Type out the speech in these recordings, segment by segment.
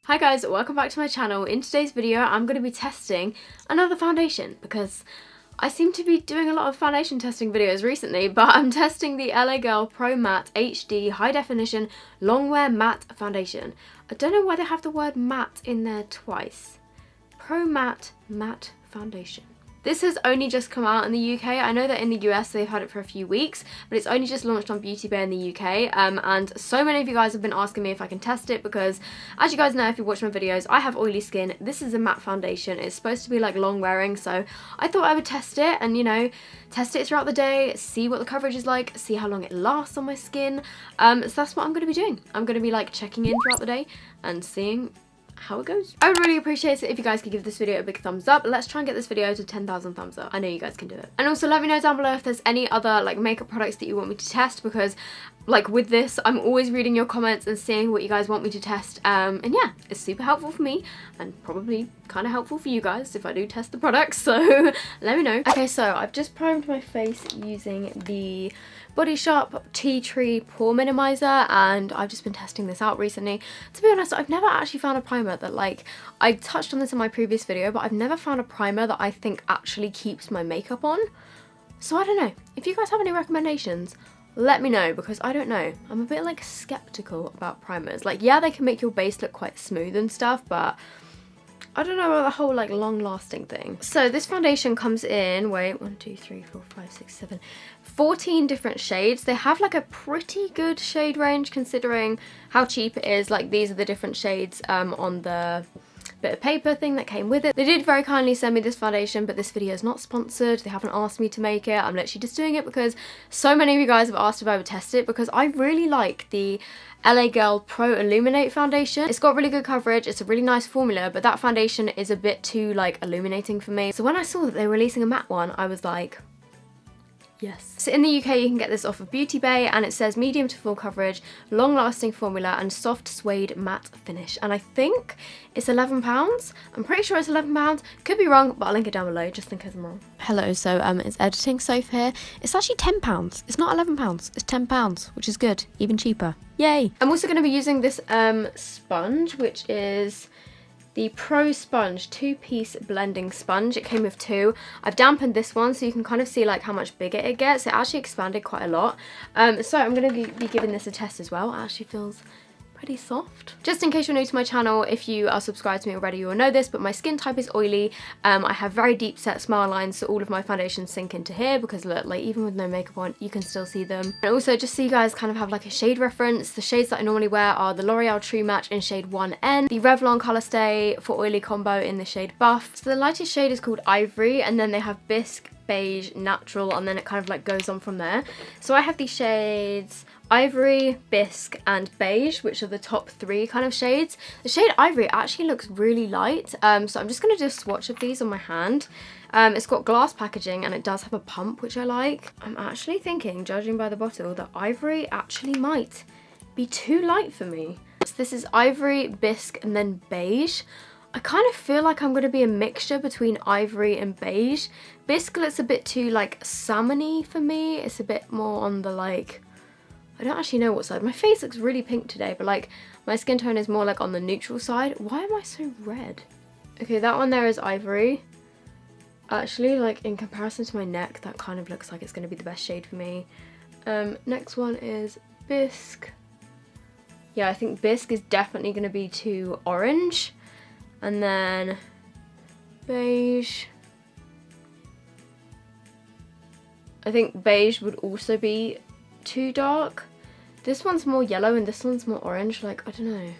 Hi guys, welcome back to my channel. In today's video I'm going to be testing another foundation because I seem to be doing a lot of foundation testing videos recently, but I'm testing the LA Girl Pro.Matte HD High Definition Longwear Matte Foundation. I don't know why they have the word matte in there twice. Pro.Matte Matte Foundation. This has only just come out in the UK. I know that in the US they've had it for a few weeks, but it's only just launched on Beauty Bay in the UK. And so many of you guys have been asking me if I can test it because, as you guys know if you watch my videos, I have oily skin. This is a matte foundation. It's supposed to be like long wearing, so I thought I would test it and, you know, test it throughout the day, see what the coverage is like, see how long it lasts on my skin. So that's what I'm going to be doing. I'm going to be like checking in throughout the day and seeing how it goes. I would really appreciate it if you guys could give this video a big thumbs up. Let's try and get this video to 10,000 thumbs up. I know you guys can do it. And also let me know down below if there's any other like makeup products that you want me to test, because like with this I'm always reading your comments and seeing what you guys want me to test. And yeah, it's super helpful for me and probably kind of helpful for you guys if I do test the products, so let me know. Okay, so I've just primed my face using the Body Shop Tea Tree Pore Minimizer, and I've just been testing this out recently. To be honest, I've never actually found a primer that, like, I touched on this in my previous video, but I've never found a primer that I think actually keeps my makeup on. So I don't know. If you guys have any recommendations, let me know, because I don't know. I'm a bit like skeptical about primers. Like, yeah, they can make your base look quite smooth and stuff, but I don't know about the whole like long lasting thing. So this foundation comes in, wait, 1, 2, 3, 4, 5, 6, 7, 14 different shades. They have like a pretty good shade range considering how cheap it is. Like, these are the different shades on the bit of paper thing that came with it. They did very kindly send me this foundation, but this video is not sponsored. They haven't asked me to make it. I'm literally just doing it because so many of you guys have asked if I would test it, because I really like the LA Girl Pro Illuminate foundation. It's got really good coverage, it's a really nice formula, but that foundation is a bit too like illuminating for me. So when I saw that they were releasing a matte one, I was like, yes. So in the UK you can get this off of Beauty Bay, and it says medium to full coverage, long lasting formula and soft suede matte finish, and I think it's £11. I'm pretty sure it's £11, could be wrong, but I'll link it down below just in case I'm wrong. Hello, so it's editing Soph here. It's actually £10, it's not £11, it's £10, which is good, even cheaper. Yay! I'm also going to be using this sponge, which is the Pro Sponge 2-piece blending sponge. It came with 2. I've dampened this one so you can kind of see like how much bigger it gets. It actually expanded quite a lot. So I'm going to be giving this a test as well. It actually feels pretty soft. Just in case you're new to my channel, if you are subscribed to me already, you will know this, but my skin type is oily. I have very deep set smile lines, so all of my foundations sink into here, because look, like even with no makeup on, you can still see them. And also, just so you guys kind of have like a shade reference, the shades that I normally wear are the L'Oreal True Match in shade 1N, the Revlon Colour Stay for Oily Combo in the shade Buff. So the lightest shade is called Ivory, and then they have Bisque, Beige, Natural, and then it kind of like goes on from there. So I have these shades Ivory, Bisque and Beige, which are the top 3 kind of shades. The shade Ivory actually looks really light, so I'm just going to do a swatch of these on my hand. It's got glass packaging and it does have a pump, which I like. I'm actually thinking, judging by the bottle, that Ivory actually might be too light for me. So this is Ivory, Bisque and then Beige. I kind of feel like I'm going to be a mixture between Ivory and Beige. Bisque looks a bit too like salmony for me. It's a bit more on the like, I don't actually know what side. My face looks really pink today, but like my skin tone is more like on the neutral side. Why am I so red? Okay, that one there is Ivory. Actually, like in comparison to my neck, that kind of looks like it's going to be the best shade for me. Next one is Bisque. Yeah, I think Bisque is definitely going to be too orange. And then Beige. I think Beige would also be too dark. This one's more yellow and this one's more orange. Like, I don't know.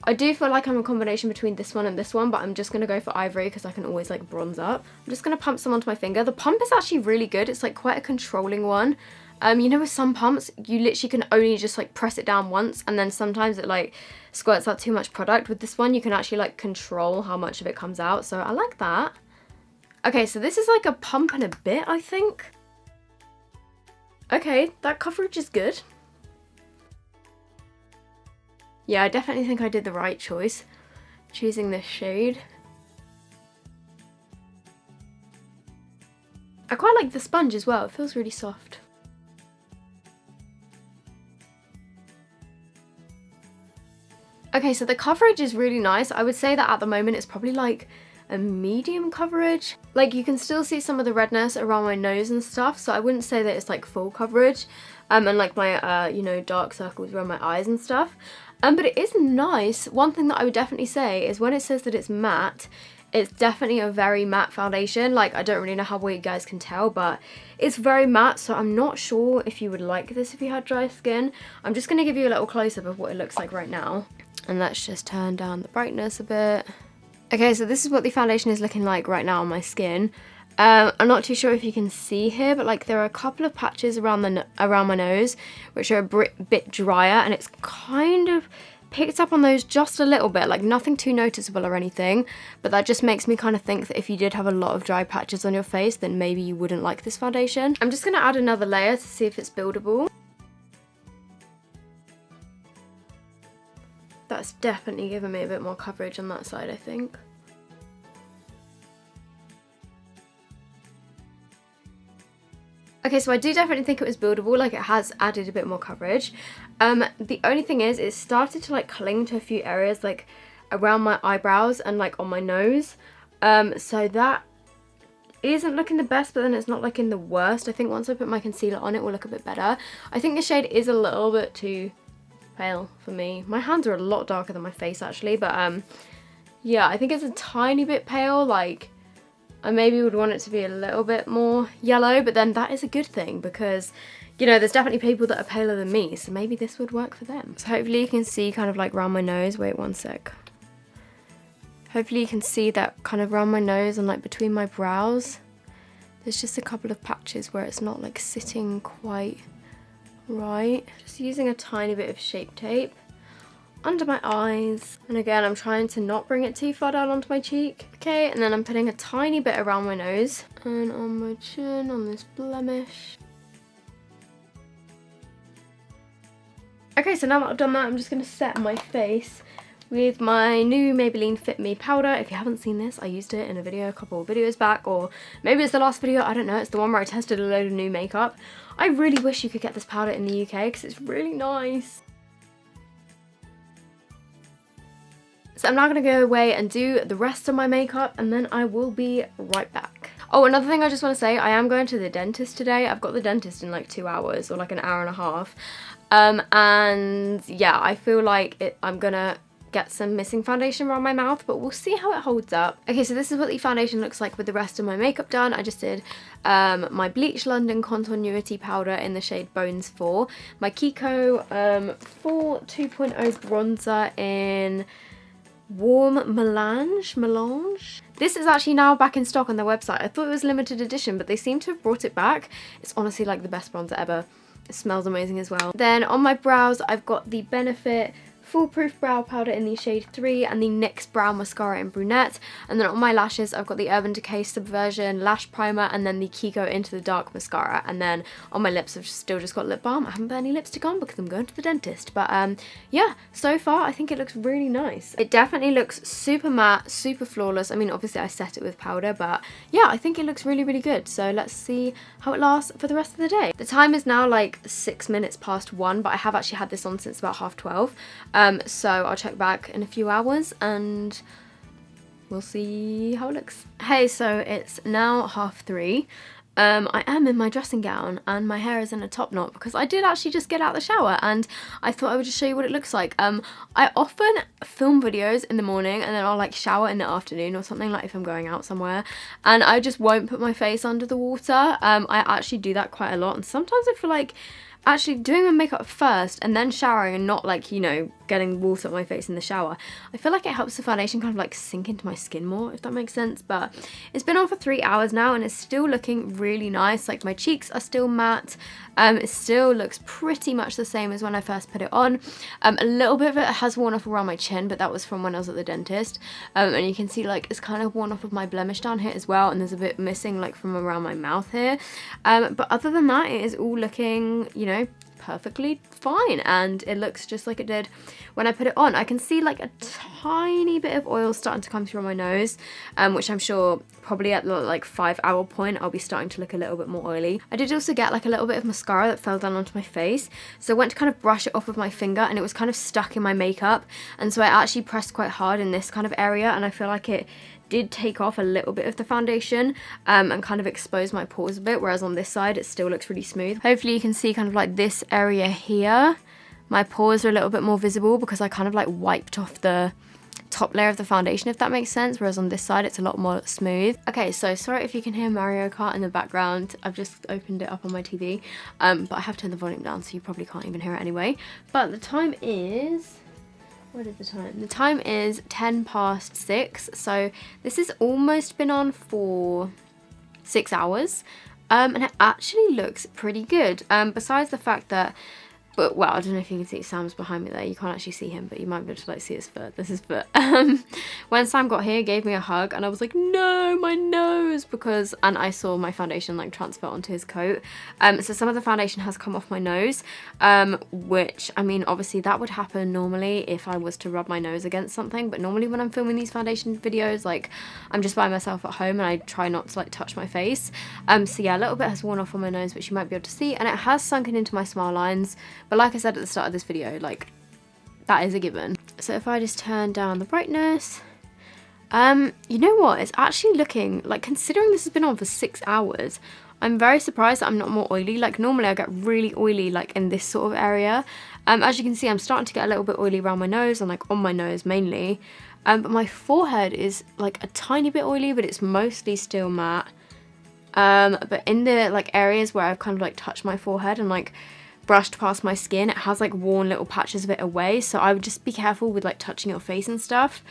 I do feel like I'm a combination between this one and this one, but I'm just going to go for Ivory because I can always like bronze up. I'm just going to pump some onto my finger. The pump is actually really good. It's like quite a controlling one. You know, with some pumps, you literally can only just like press it down once, and then sometimes it like squirts out too much product. With this one, you can actually like control how much of it comes out, so I like that. Okay, so this is like a pump and a bit, I think. Okay, that coverage is good. Yeah, I definitely think I did the right choice choosing this shade. I quite like the sponge as well, it feels really soft. Okay, so the coverage is really nice. I would say that at the moment it's probably like a medium coverage. Like you can still see some of the redness around my nose and stuff, so I wouldn't say that it's like full coverage. And like my, you know, dark circles around my eyes and stuff. But it is nice. One thing that I would definitely say is when it says that it's matte, it's definitely a very matte foundation. Like, I don't really know how well you guys can tell, but it's very matte, so I'm not sure if you would like this if you had dry skin. I'm just going to give you a little close-up of what it looks like right now. And let's just turn down the brightness a bit. Okay, so this is what the foundation is looking like right now on my skin. I'm not too sure if you can see here, but like there are a couple of patches around my nose which are a bit drier, and it's kind of picked up on those just a little bit, like nothing too noticeable or anything, but that just makes me kind of think that if you did have a lot of dry patches on your face, then maybe you wouldn't like this foundation. I'm just going to add another layer to see if it's buildable. That's definitely given me a bit more coverage on that side, I think. Okay, so I do definitely think it was buildable, like it has added a bit more coverage. The only thing is, it started to like cling to a few areas like around my eyebrows and like on my nose. So that isn't looking the best, but then it's not looking the worst. I think once I put my concealer on, it will look a bit better. I think the shade is a little bit too pale for me. My hands are a lot darker than my face actually, but yeah, I think it's a tiny bit pale. Like, I maybe would want it to be a little bit more yellow, but then that is a good thing because, you know, there's definitely people that are paler than me, so maybe this would work for them. So hopefully you can see kind of like around my nose. Wait one sec. Hopefully you can see that kind of around my nose and like between my brows. There's just a couple of patches where it's not like sitting quite right. Just using a tiny bit of Shape Tape under my eyes, and again I'm trying to not bring it too far down onto my cheek. Okay, and then I'm putting a tiny bit around my nose and on my chin, on this blemish. Okay, so now that I've done that, I'm just going to set my face with my new Maybelline Fit Me powder. If you haven't seen this, I used it in a video a couple of videos back, or maybe it's the last video, I don't know. It's the one where I tested a load of new makeup. I really wish you could get this powder in the UK because it's really nice. So I'm now going to go away and do the rest of my makeup, and then I will be right back. Oh, another thing I just want to say, I am going to the dentist today. I've got the dentist in like 2 hours or like an hour and a half. And yeah, I feel like I'm going to get some missing foundation around my mouth, but we'll see how it holds up. Okay, so this is what the foundation looks like with the rest of my makeup done. I just did my Bleach London Continuity powder in the shade Bones 4, my Kiko 4 2.0 bronzer in Warm Melange. This is actually now back in stock on their website. I thought it was limited edition, but they seem to have brought it back. It's honestly like the best bronzer ever. It smells amazing as well. Then on my brows, I've got the Benefit Foolproof Brow Powder in the shade 3 and the NYX Brow Mascara in Brunette. And then on my lashes, I've got the Urban Decay Subversion Lash Primer and then the Kiko Into the Dark Mascara. And then on my lips, I've still just got lip balm. I haven't put any lipstick on because I'm going to the dentist. But yeah, so far, I think it looks really nice. It definitely looks super matte, super flawless. I mean, obviously I set it with powder, but yeah, I think it looks really, really good. So let's see how it lasts for the rest of the day. The time is now like 6 minutes past 1, but I have actually had this on since about 12:30. So I'll check back in a few hours and we'll see how it looks. Hey, so it's now 3:30. I am in my dressing gown and my hair is in a top knot because I did actually just get out of the shower and I thought I would just show you what it looks like. I often film videos in the morning and then I'll like shower in the afternoon or something, like if I'm going out somewhere, and I just won't put my face under the water. I actually do that quite a lot, and sometimes I feel like actually doing my makeup first and then showering and not like, you know, getting water on my face in the shower, I feel like it helps the foundation kind of like sink into my skin more, if that makes sense. But it's been on for 3 hours now and it's still looking really nice. Like my cheeks are still matte. It still looks pretty much the same as when I first put it on. A little bit of it has worn off around my chin, but that was from when I was at the dentist. And you can see like it's kind of worn off of my blemish down here as well, and there's a bit missing like from around my mouth here. But other than that, it is all looking, you know, perfectly fine, and it looks just like it did when I put it on. I can see like a tiny bit of oil starting to come through my nose, which I'm sure probably at the like 5-hour point I'll be starting to look a little bit more oily. I did also get like a little bit of mascara that fell down onto my face, so I went to kind of brush it off with my finger and it was kind of stuck in my makeup, and so I actually pressed quite hard in this kind of area, and I feel like it did take off a little bit of the foundation and kind of expose my pores a bit, whereas on this side it still looks really smooth. Hopefully you can see kind of like this area here, my pores are a little bit more visible because I kind of like wiped off the top layer of the foundation, if that makes sense, whereas on this side it's a lot more smooth. Okay, so sorry if you can hear Mario Kart in the background. I've just opened it up on my TV, but I have turned the volume down so you probably can't even hear it anyway. But the time is... what is the time? The time is 6:10, so this has almost been on for 6 hours, and it actually looks pretty good, besides the fact that, but well, I don't know if you can see Sam's behind me there. You can't actually see him, but you might be able to like see his foot. This is foot. When Sam got here, he gave me a hug, and I was like, no, my nose, because, and I saw my foundation like transfer onto his coat. So some of the foundation has come off my nose, which, I mean, obviously that would happen normally if I was to rub my nose against something, but normally when I'm filming these foundation videos, like, I'm just by myself at home and I try not to like touch my face. So yeah, a little bit has worn off on my nose, which you might be able to see, and it has sunken into my smile lines. But like I said at the start of this video, like, that is a given. So if I just turn down the brightness, you know what, it's actually looking, like, considering this has been on for 6 hours, I'm very surprised that I'm not more oily. Like, normally I get really oily, like, in this sort of area. As you can see, I'm starting to get a little bit oily around my nose and, like, on my nose mainly. But my forehead is, like, a tiny bit oily, but it's mostly still matte. But in the, like, areas where I've kind of, like, touched my forehead and, like, brushed past my skin, it has like worn little patches of it away, so I would just be careful with like touching your face and stuff.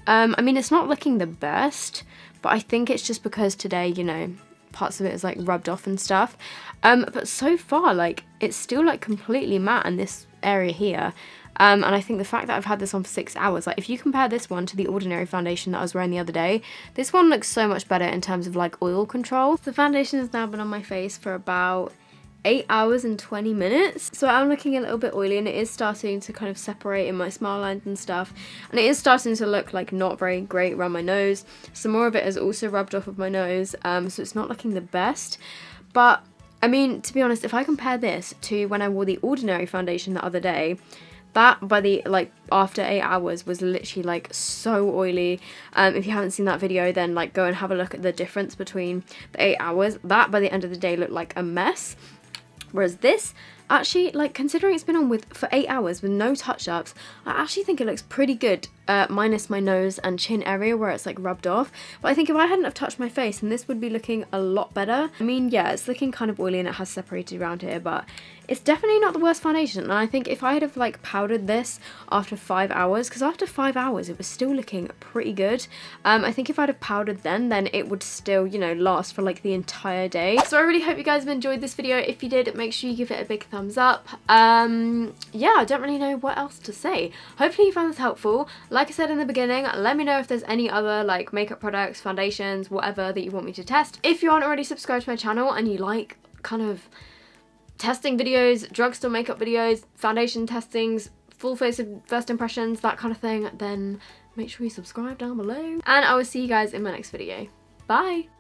I mean, it's not looking the best, but I think it's just because today, you know, parts of it is like rubbed off and stuff, but so far, like, it's still like completely matte in this area here. And I think the fact that I've had this on for 6 hours, like, if you compare this one to the Ordinary foundation that I was wearing the other day, this one looks so much better in terms of like oil control. The foundation has now been on my face for about 8 hours and 20 minutes, so I'm looking a little bit oily, and it is starting to kind of separate in my smile lines and stuff, and it is starting to look like not very great around my nose. Some more of it has also rubbed off of my nose, so it's not looking the best. But I mean, to be honest, if I compare this to when I wore the Ordinary foundation the other day, that by the, like, after 8 hours was literally like so oily. If you haven't seen that video, then like go and have a look at the difference between the 8 hours. That by the end of the day looked like a mess. Whereas this, actually, like, considering it's been on for 8 hours with no touch-ups, I actually think it looks pretty good, minus my nose and chin area where it's like rubbed off. But I think if I hadn't have touched my face, then this would be looking a lot better. I mean, yeah, it's looking kind of oily and it has separated around here, but it's definitely not the worst foundation. And I think if I had have like powdered this after 5 hours, because after 5 hours it was still looking pretty good, I think if I'd have powdered then it would still, you know, last for like the entire day. So I really hope you guys have enjoyed this video. If you did, make sure you give it a big thumbs up. Yeah, I don't really know what else to say. Hopefully you found this helpful. Like I said in the beginning, let me know if there's any other like makeup products, foundations, whatever that you want me to test. If you aren't already subscribed to my channel and you like kind of testing videos, drugstore makeup videos, foundation testings, full face of first impressions, that kind of thing, then make sure you subscribe down below. And I will see you guys in my next video. Bye!